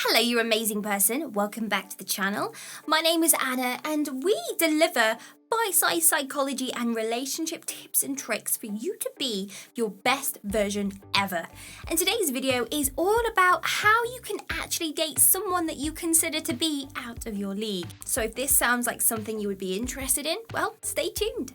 Hello, you amazing person. Welcome back to the channel. My name is Anna and we deliver bite-sized psychology and relationship tips and tricks for you to be your best version ever. And today's video is all about how you can actually date someone that you consider to be out of your league. So if this sounds like something you would be interested in, well, stay tuned.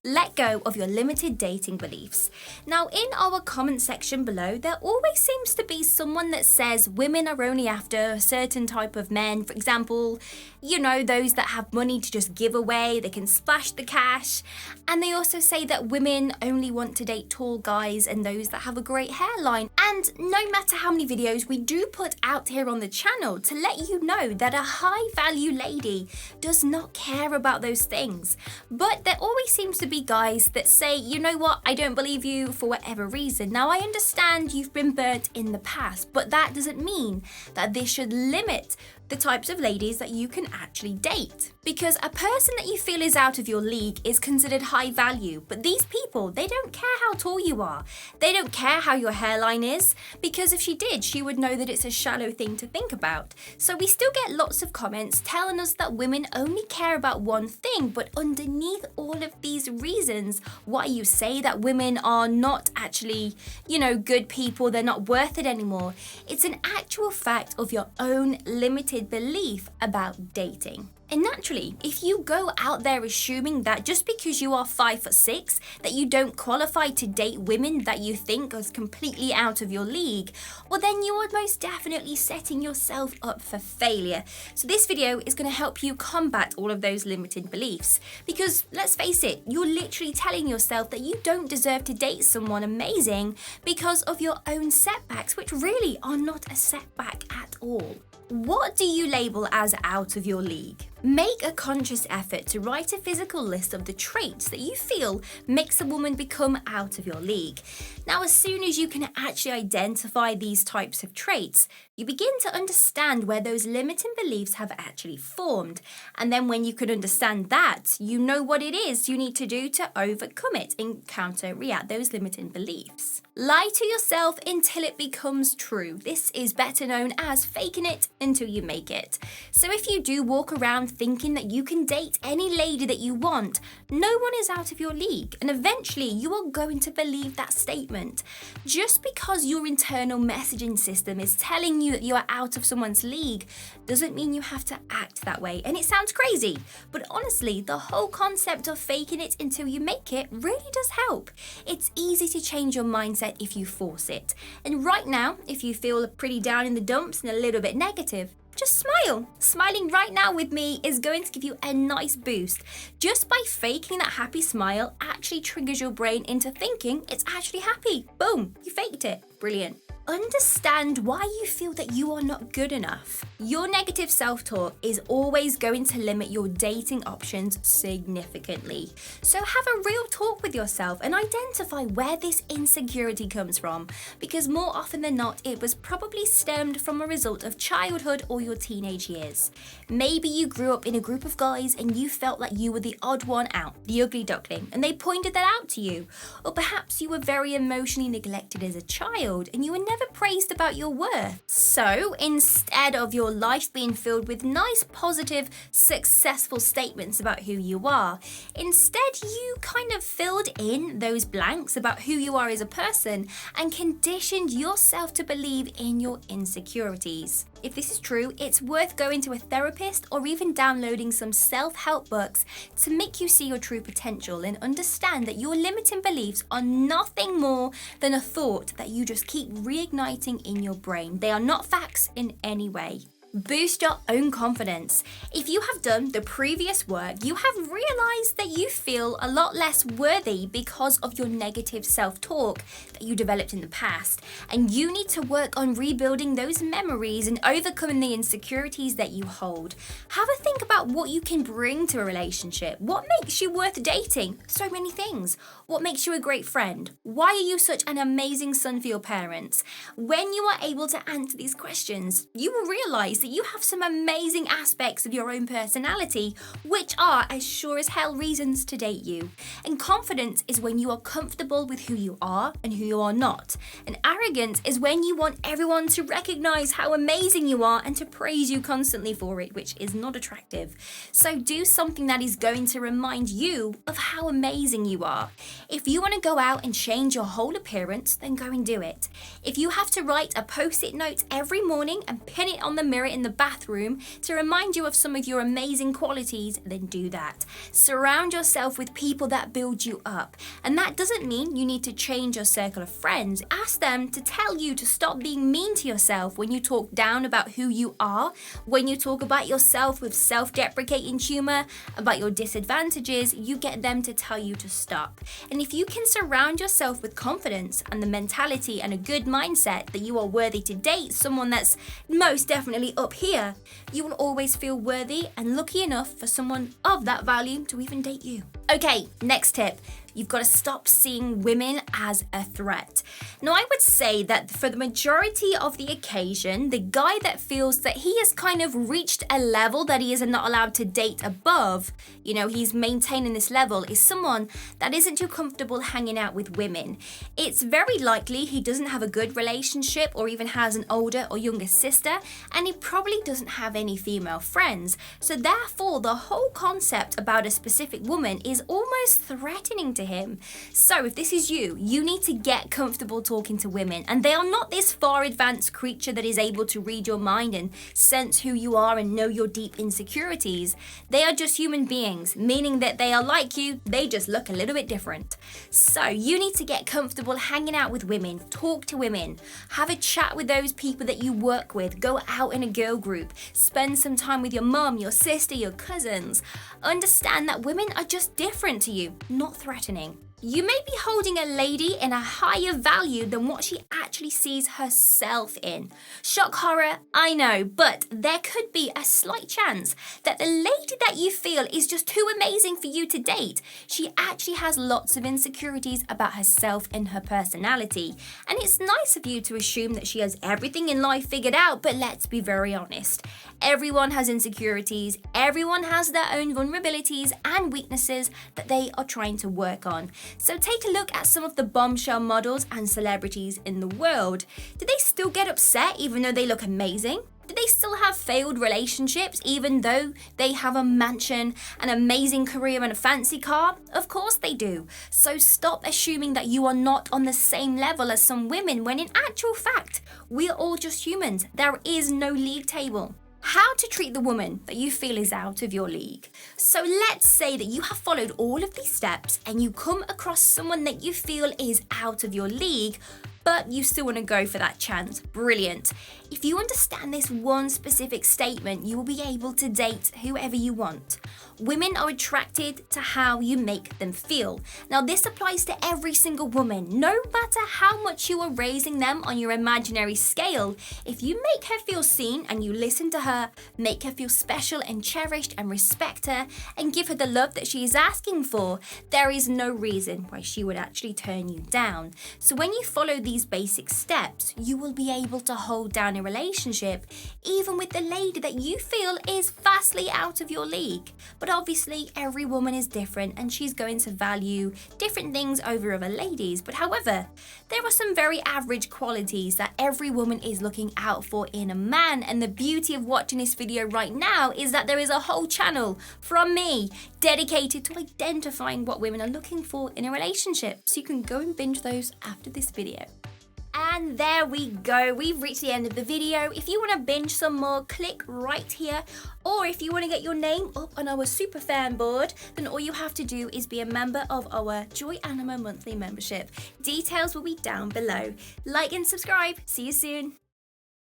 Let go of your limited dating beliefs. Now, in our comment section below, there always seems to be someone that says women are only after a certain type of men. For example, you know, those that have money to just give away, they can splash the cash. And they also say that women only want to date tall guys and those that have a great hairline. And no matter how many videos we do put out here on the channel to let you know that a high value lady does not care about those things. But there always seems to be guys that say, you know what, I don't believe you for whatever reason. Now, I understand you've been burnt in the past, but that doesn't mean that this should limit the types of ladies that you can actually date. Because a person that you feel is out of your league is considered high value, but these people, they don't care how tall you are. They don't care how your hairline is, because if she did, she would know that it's a shallow thing to think about. So we still get lots of comments telling us that women only care about one thing, but underneath all of these reasons why you say that women are not actually, good people, they're not worth it anymore, it's an actual fact of your own limited belief about dating. And naturally, if you go out there assuming that just because you are 5'6", that you don't qualify to date women that you think are completely out of your league, well then you are most definitely setting yourself up for failure. So this video is going to help you combat all of those limited beliefs. Because let's face it, you're literally telling yourself that you don't deserve to date someone amazing because of your own setbacks, which really are not a setback at all. What do you label as out of your league? Make a conscious effort to write a physical list of the traits that you feel makes a woman become out of your league. Now, as soon as you can actually identify these types of traits, you begin to understand where those limiting beliefs have actually formed. And then when you can understand that, you know what it is you need to do to overcome it and counter-react those limiting beliefs. Lie to yourself until it becomes true. This is better known as faking it until you make it. So if you do walk around thinking that you can date any lady that you want, no one is out of your league, and eventually you are going to believe that statement. Just because your internal messaging system is telling you that you are out of someone's league doesn't mean you have to act that way. And it sounds crazy, but honestly, the whole concept of faking it until you make it really does help. It's easy to change your mindset if you force it. And right now, if you feel pretty down in the dumps and a little bit negative, just smile. Smiling right now with me is going to give you a nice boost. Just by faking that happy smile actually triggers your brain into thinking it's actually happy. Boom, you faked it. Brilliant. Understand why you feel that you are not good enough. Your negative self-talk is always going to limit your dating options significantly. So have a real talk with yourself and identify where this insecurity comes from, because more often than not, it was probably stemmed from a result of childhood or your teenage years. Maybe you grew up in a group of guys and you felt like you were the odd one out, the ugly duckling, and they pointed that out to you. Or perhaps you were very emotionally neglected as a child and you were never praised about your worth. So instead of your life being filled with nice, positive, successful statements about who you are, instead you kind of filled in those blanks about who you are as a person and conditioned yourself to believe in your insecurities. If this is true, it's worth going to a therapist or even downloading some self-help books to make you see your true potential and understand that your limiting beliefs are nothing more than a thought that you just keep reigniting in your brain. They are not facts in any way. Boost your own confidence. If you have done the previous work, you have realized that you feel a lot less worthy because of your negative self-talk that you developed in the past. And you need to work on rebuilding those memories and overcoming the insecurities that you hold. Have a think about what you can bring to a relationship. What makes you worth dating? So many things. What makes you a great friend? Why are you such an amazing son for your parents? When you are able to answer these questions, you will realize recognize that you have some amazing aspects of your own personality, which are as sure as hell reasons to date you. And confidence is when you are comfortable with who you are and who you are not. And arrogance is when you want everyone to recognize how amazing you are and to praise you constantly for it, which is not attractive. So do something that is going to remind you of how amazing you are. If you want to go out and change your whole appearance, then go and do it. If you have to write a post-it note every morning and pin it on the mirror in the bathroom to remind you of some of your amazing qualities, then do that. Surround yourself with people that build you up. And that doesn't mean you need to change your circle of friends. Ask them to tell you to stop being mean to yourself when you talk down about who you are, when you talk about yourself with self-deprecating humor, about your disadvantages, you get them to tell you to stop. And if you can surround yourself with confidence and the mentality and a good mindset that you are worthy to date someone that's most definitely up here, you will always feel worthy and lucky enough for someone of that value to even date you. Okay, next tip. You've got to stop seeing women as a threat. Now, I would say that for the majority of the occasion, the guy that feels that he has kind of reached a level that he is not allowed to date above, he's maintaining this level, is someone that isn't too comfortable hanging out with women. It's very likely he doesn't have a good relationship or even has an older or younger sister, and he probably doesn't have any female friends. So therefore, the whole concept about a specific woman is almost threatening to him. So if this is you, you need to get comfortable talking to women, and they are not this far advanced creature that is able to read your mind and sense who you are and know your deep insecurities. They are just human beings, meaning that they are like you, they just look a little bit different. So you need to get comfortable hanging out with women, talk to women, have a chat with those people that you work with, go out in a girl group, spend some time with your mum, your sister, your cousins. Understand that women are just different to you, not threatening. You may be holding a lady in a higher value than what she actually sees herself in. Shock horror, I know, but there could be a slight chance that the lady that you feel is just too amazing for you to date, she actually has lots of insecurities about herself and her personality. And it's nice of you to assume that she has everything in life figured out, but let's be very honest. Everyone has insecurities, everyone has their own vulnerabilities and weaknesses that they are trying to work on. So take a look at some of the bombshell models and celebrities in the world. Do they still get upset even though they look amazing? Do they still have failed relationships even though they have a mansion, an amazing career and a fancy car? Of course they do. So stop assuming that you are not on the same level as some women when in actual fact, we are all just humans. There is no league table. How to treat the woman that you feel is out of your league. So let's say that you have followed all of these steps and you come across someone that you feel is out of your league, but you still want to go for that chance. Brilliant. If you understand this one specific statement, you will be able to date whoever you want. Women are attracted to how you make them feel. Now, this applies to every single woman, no matter how much you are raising them on your imaginary scale. If you make her feel seen and you listen to her, make her feel special and cherished and respect her and give her the love that she is asking for, there is no reason why she would actually turn you down. So when you follow these basic steps, you will be able to hold down a relationship, even with the lady that you feel is vastly out of your league. But obviously, every woman is different and she's going to value different things over other ladies. But however, there are some very average qualities that every woman is looking out for in a man. And the beauty of watching this video right now is that there is a whole channel from me dedicated to identifying what women are looking for in a relationship. So you can go and binge those after this video. And there we go, we've reached the end of the video. If you want to binge some more, click right here. Or if you want to get your name up on our super fan board, then all you have to do is be a member of our Joyanima monthly membership. Details will be down below. Like and subscribe. See you soon.